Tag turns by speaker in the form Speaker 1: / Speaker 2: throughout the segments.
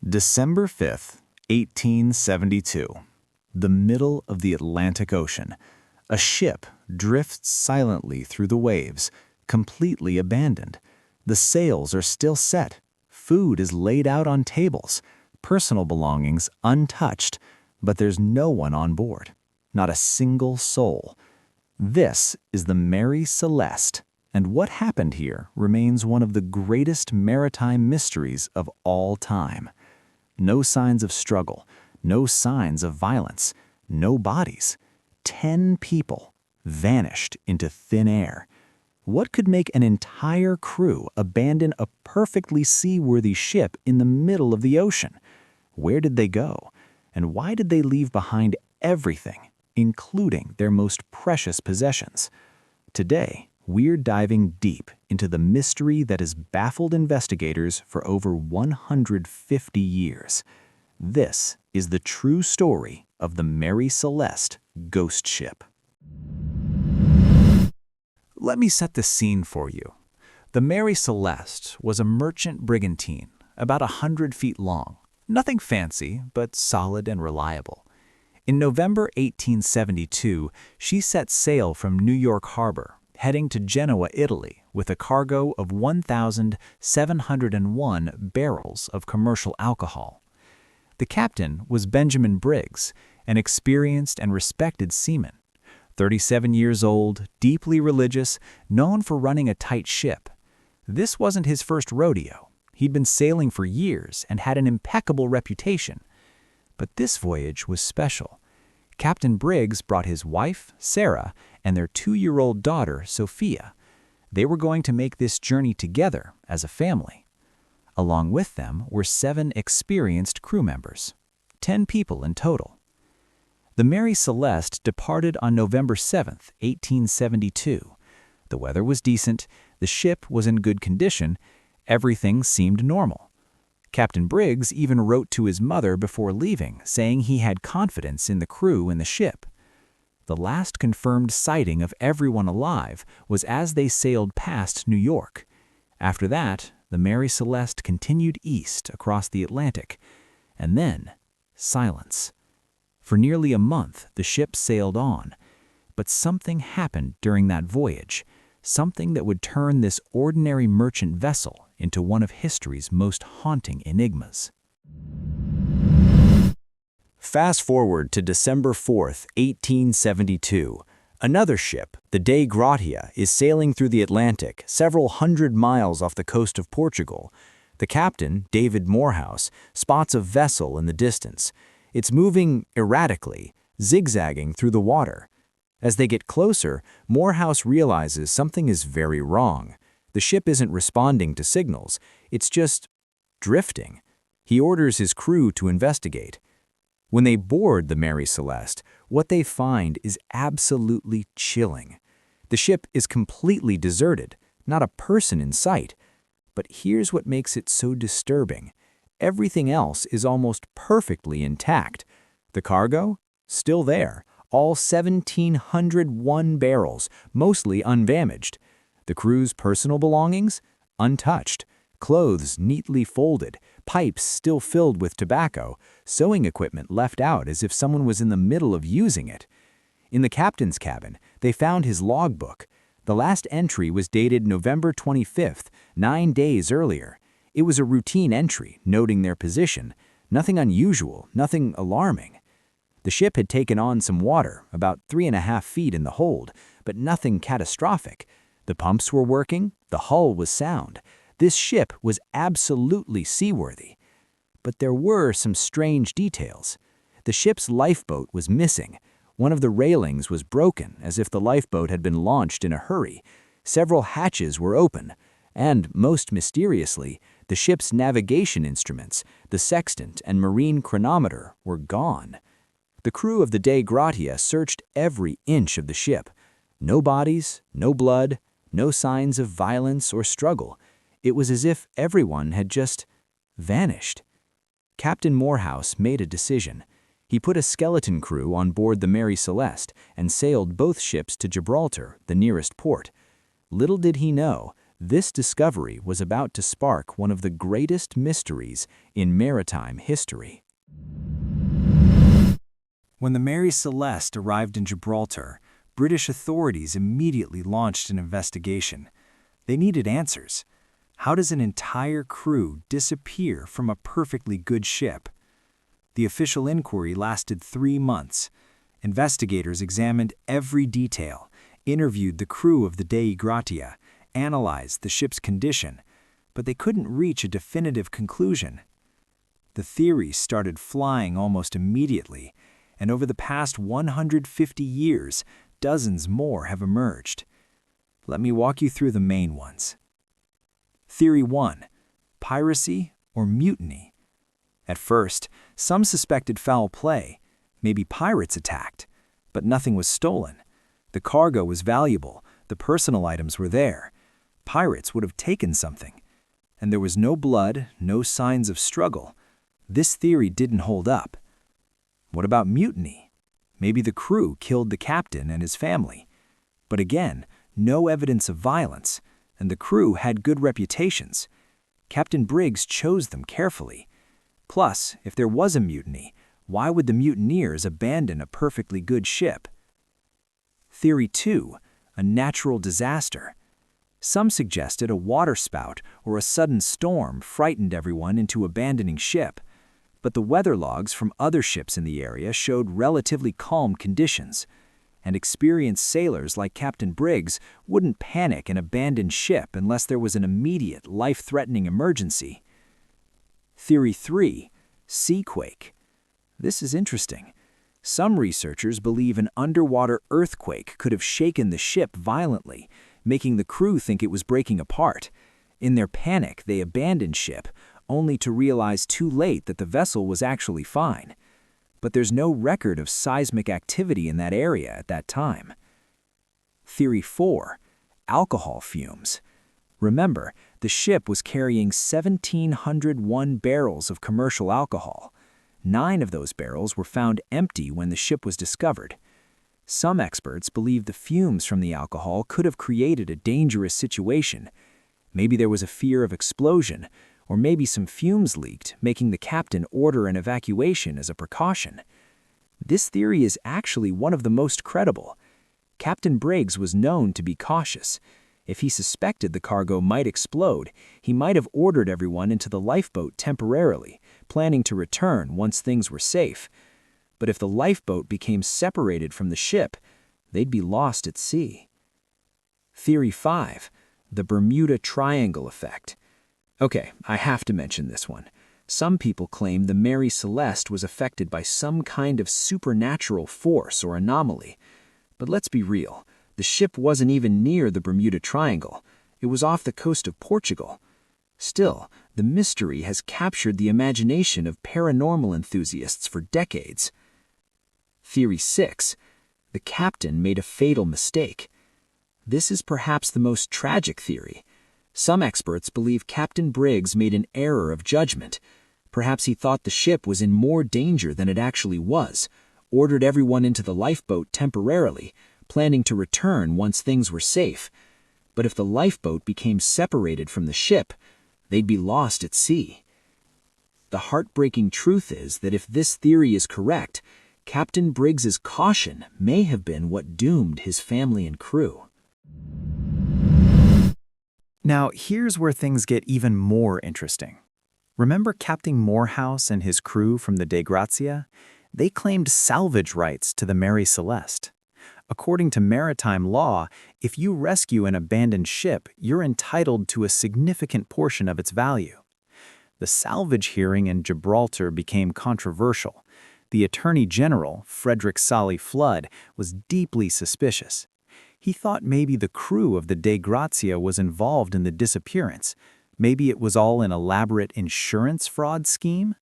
Speaker 1: December 5th, 1872. The middle of the Atlantic Ocean. A ship drifts silently through the waves, completely abandoned. The sails are still set. Food is laid out on tables. Personal belongings untouched. But there's no one on board. Not a single soul. This is the Mary Celeste, and what happened here remains one of the greatest maritime mysteries of all time. No signs of struggle, no signs of violence, no bodies. 10 people vanished into thin air. What could make an entire crew abandon a perfectly seaworthy ship in the middle of the ocean? Where did they go? And why did they leave behind everything, including their most precious possessions? Today, we're diving deep into the mystery that has baffled investigators for over 150 years. This is the true story of the Mary Celeste ghost ship. Let me set the scene for you. The Mary Celeste was a merchant brigantine, about 100 feet long. Nothing fancy, but solid and reliable. In November 1872, she set sail from New York Harbor, heading to Genoa, Italy, with a cargo of 1,701 barrels of commercial alcohol. The captain was Benjamin Briggs, an experienced and respected seaman. 37 years old, deeply religious, known for running a tight ship. This wasn't his first rodeo. He'd been sailing for years and had an impeccable reputation. But this voyage was special. Captain Briggs brought his wife, Sarah, and their 2-year-old daughter, Sophia. They were going to make this journey together as a family. Along with them were 7 experienced crew members, 10 people in total. The Mary Celeste departed on November 7th, 1872. The weather was decent, the ship was in good condition, everything seemed normal. Captain Briggs even wrote to his mother before leaving, saying he had confidence in the crew and the ship. The last confirmed sighting of everyone alive was as they sailed past New York. After that, the Mary Celeste continued east across the Atlantic, and then silence. For nearly a month, the ship sailed on, but something happened during that voyage, something that would turn this ordinary merchant vessel into one of history's most haunting enigmas. Fast forward to December 4th, 1872. Another ship, the Dei Gratia, is sailing through the Atlantic, several hundred miles off the coast of Portugal. The captain, David Morehouse, spots a vessel in the distance. It's moving erratically, zigzagging through the water. As they get closer, Morehouse realizes something is very wrong. The ship isn't responding to signals, it's just drifting. He orders his crew to investigate. When they board the Mary Celeste, what they find is absolutely chilling. The ship is completely deserted, not a person in sight. But here's what makes it so disturbing. Everything else is almost perfectly intact. The cargo? Still there. All 1,701 barrels, mostly undamaged. The crew's personal belongings? Untouched. Clothes neatly folded, pipes still filled with tobacco, sewing equipment left out as if someone was in the middle of using it. In the captain's cabin, they found his logbook. The last entry was dated November 25th, 9 days earlier. It was a routine entry, noting their position. Nothing unusual, nothing alarming. The ship had taken on some water, about 3.5 feet in the hold, but nothing catastrophic. The pumps were working, the hull was sound. This ship was absolutely seaworthy. But there were some strange details. The ship's lifeboat was missing. One of the railings was broken, as if the lifeboat had been launched in a hurry. Several hatches were open. And, most mysteriously, the ship's navigation instruments, the sextant and marine chronometer, were gone. The crew of the Dei Gratia searched every inch of the ship. No bodies, no blood, no signs of violence or struggle. It was as if everyone had just vanished. Captain Morehouse made a decision. He put a skeleton crew on board the Mary Celeste and sailed both ships to Gibraltar, the nearest port. Little did he know, This discovery was about to spark one of the greatest mysteries in maritime history. When the Mary Celeste arrived in Gibraltar, British authorities immediately launched an investigation. They needed answers. How does an entire crew disappear from a perfectly good ship? The official inquiry lasted 3 months. Investigators examined every detail, interviewed the crew of the Dei Gratia, analyzed the ship's condition, but they couldn't reach a definitive conclusion. The theories started flying almost immediately, and over the past 150 years, dozens more have emerged. Let me walk you through the main ones. Theory 1. Piracy or mutiny. At first, some suspected foul play. Maybe pirates attacked. But nothing was stolen. The cargo was valuable. The personal items were there. Pirates would have taken something. And there was no blood, no signs of struggle. This theory didn't hold up. What about mutiny? Maybe the crew killed the captain and his family. But again, no evidence of violence, and the crew had good reputations. Captain Briggs chose them carefully. Plus, if there was a mutiny, why would the mutineers abandon a perfectly good ship? Theory 2. A natural disaster. Some suggested a waterspout or a sudden storm frightened everyone into abandoning ship. But the weather logs from other ships in the area showed relatively calm conditions, and experienced sailors like Captain Briggs wouldn't panic and abandon ship unless there was an immediate, life-threatening emergency. Theory 3. Seaquake. This is interesting. Some researchers believe an underwater earthquake could have shaken the ship violently, making the crew think it was breaking apart. In their panic, they abandoned ship, only to realize too late that the vessel was actually fine. But there's no record of seismic activity in that area at that time. Theory 4. Alcohol fumes. Remember, the ship was carrying 1,701 barrels of commercial alcohol. 9 of those barrels were found empty when the ship was discovered. Some experts believe the fumes from the alcohol could have created a dangerous situation. Maybe there was a fear of explosion, or maybe some fumes leaked, making the captain order an evacuation as a precaution. This theory is actually one of the most credible. Captain Briggs was known to be cautious. If he suspected the cargo might explode, he might have ordered everyone into the lifeboat temporarily, planning to return once things were safe. But if the lifeboat became separated from the ship, they'd be lost at sea. Theory 5. The Bermuda Triangle effect. Okay, I have to mention this one. Some people claim the Mary Celeste was affected by some kind of supernatural force or anomaly. But let's be real. The ship wasn't even near the Bermuda Triangle. It was off the coast of Portugal. Still, the mystery has captured the imagination of paranormal enthusiasts for decades. Theory 6. The captain made a fatal mistake. This is perhaps the most tragic theory. Some experts believe Captain Briggs made an error of judgment. Perhaps he thought the ship was in more danger than it actually was, ordered everyone into the lifeboat temporarily, planning to return once things were safe. But if the lifeboat became separated from the ship, they'd be lost at sea. The heartbreaking truth is that if this theory is correct, Captain Briggs's caution may have been what doomed his family and crew.
Speaker 2: Now, here's where things get even more interesting. Remember Captain Morehouse and his crew from the Dei Gratia? They claimed salvage rights to the Mary Celeste. According to maritime law, if you rescue an abandoned ship, you're entitled to a significant portion of its value. The salvage hearing in Gibraltar became controversial. The Attorney General, Frederick Solly Flood, was deeply suspicious. He thought maybe the crew of the Dei Gratia was involved in the disappearance. Maybe it was all an elaborate insurance fraud scheme?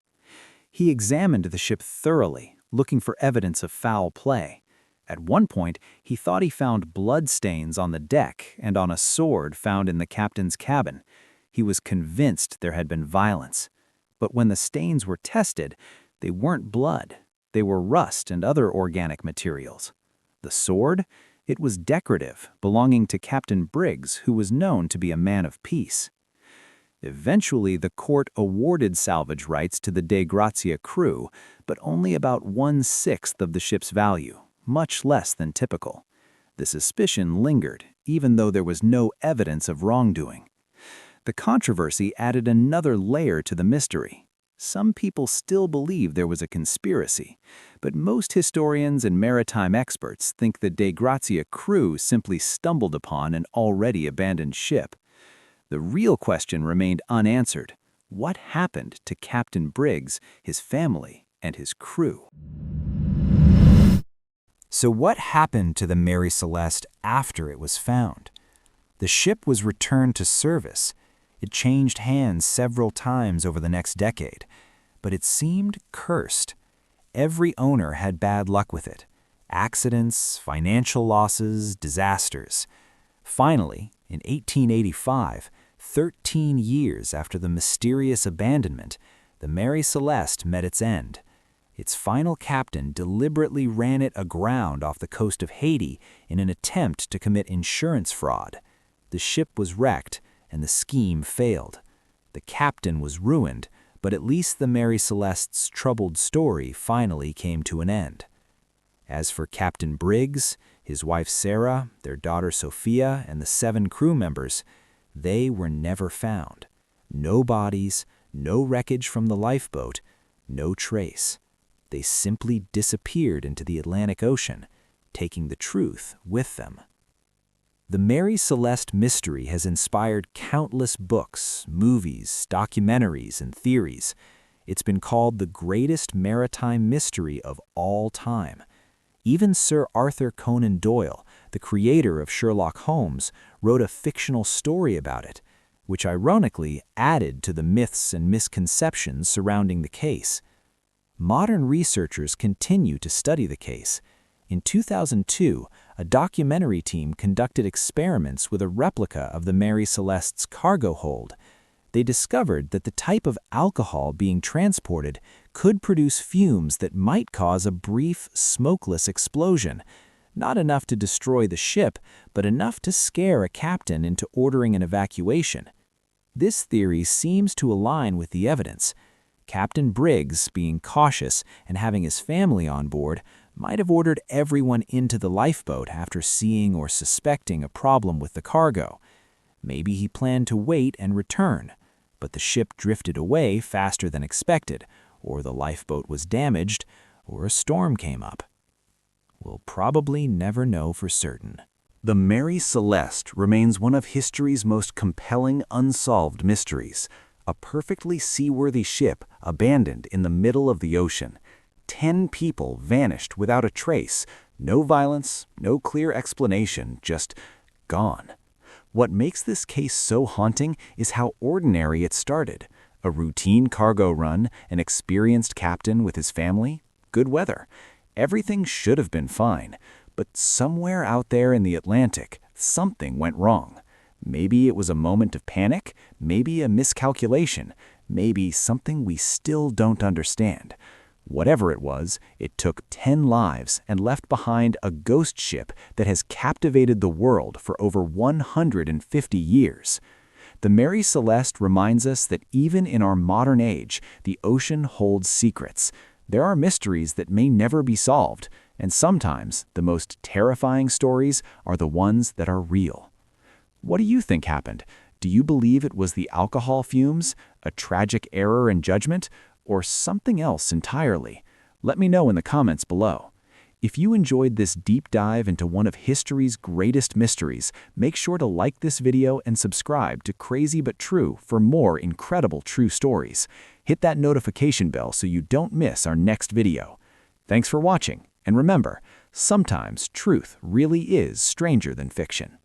Speaker 2: He examined the ship thoroughly, looking for evidence of foul play. At one point, he thought he found blood stains on the deck and on a sword found in the captain's cabin. He was convinced there had been violence. But when the stains were tested, they weren't blood. They were rust and other organic materials. The sword? It was decorative, belonging to Captain Briggs, who was known to be a man of peace. Eventually, the court awarded salvage rights to the Dei Grazia crew, but only about 1/6 of the ship's value, much less than typical. The suspicion lingered, even though there was no evidence of wrongdoing. The controversy added another layer to the mystery. Some people still believe there was a conspiracy, but most historians and maritime experts think the Dei Grazia crew simply stumbled upon an already abandoned ship. The real question remained unanswered. What happened to Captain Briggs, his family, and his crew?
Speaker 1: So what happened to the Mary Celeste after it was found? The ship was returned to service. It changed hands several times over the next decade, but it seemed cursed. Every owner had bad luck with it. Accidents, financial losses, disasters. Finally, in 1885, 13 years after the mysterious abandonment, the Mary Celeste met its end. Its final captain deliberately ran it aground off the coast of Haiti in an attempt to commit insurance fraud. The ship was wrecked, and the scheme failed. The captain was ruined, but at least the Mary Celeste's troubled story finally came to an end. As for Captain Briggs, his wife Sarah, their daughter Sophia, and the 7 crew members, they were never found. No bodies, no wreckage from the lifeboat, no trace. They simply disappeared into the Atlantic Ocean, taking the truth with them. The Mary Celeste mystery has inspired countless books, movies, documentaries, and theories. It's been called the greatest maritime mystery of all time. Even Sir Arthur Conan Doyle, the creator of Sherlock Holmes, wrote a fictional story about it, which ironically added to the myths and misconceptions surrounding the case. Modern researchers continue to study the case. In 2002, a documentary team conducted experiments with a replica of the Mary Celeste's cargo hold. They discovered that the type of alcohol being transported could produce fumes that might cause a brief, smokeless explosion. Not enough to destroy the ship, but enough to scare a captain into ordering an evacuation. This theory seems to align with the evidence. Captain Briggs, being cautious and having his family on board, might have ordered everyone into the lifeboat after seeing or suspecting a problem with the cargo. Maybe he planned to wait and return, but the ship drifted away faster than expected, or the lifeboat was damaged, or a storm came up. We'll probably never know for certain.
Speaker 3: The Mary Celeste remains one of history's most compelling unsolved mysteries. A perfectly seaworthy ship abandoned in the middle of the ocean. 10 people vanished without a trace. No violence, no clear explanation, just gone. What makes this case so haunting is how ordinary it started. A routine cargo run, an experienced captain with his family, good weather. Everything should have been fine, but somewhere out there in the Atlantic, something went wrong. Maybe it was a moment of panic, maybe a miscalculation, maybe something we still don't understand. Whatever it was, it took 10 lives and left behind a ghost ship that has captivated the world for over 150 years. The Mary Celeste reminds us that even in our modern age, the ocean holds secrets. There are mysteries that may never be solved, and sometimes the most terrifying stories are the ones that are real. What do you think happened? Do you believe it was the alcohol fumes, a tragic error in judgment, or something else entirely? Let me know in the comments below. If you enjoyed this deep dive into one of history's greatest mysteries, make sure to like this video and subscribe to Crazy But True for more incredible true stories. Hit that notification bell so you don't miss our next video. Thanks for watching, and remember, sometimes truth really is stranger than fiction.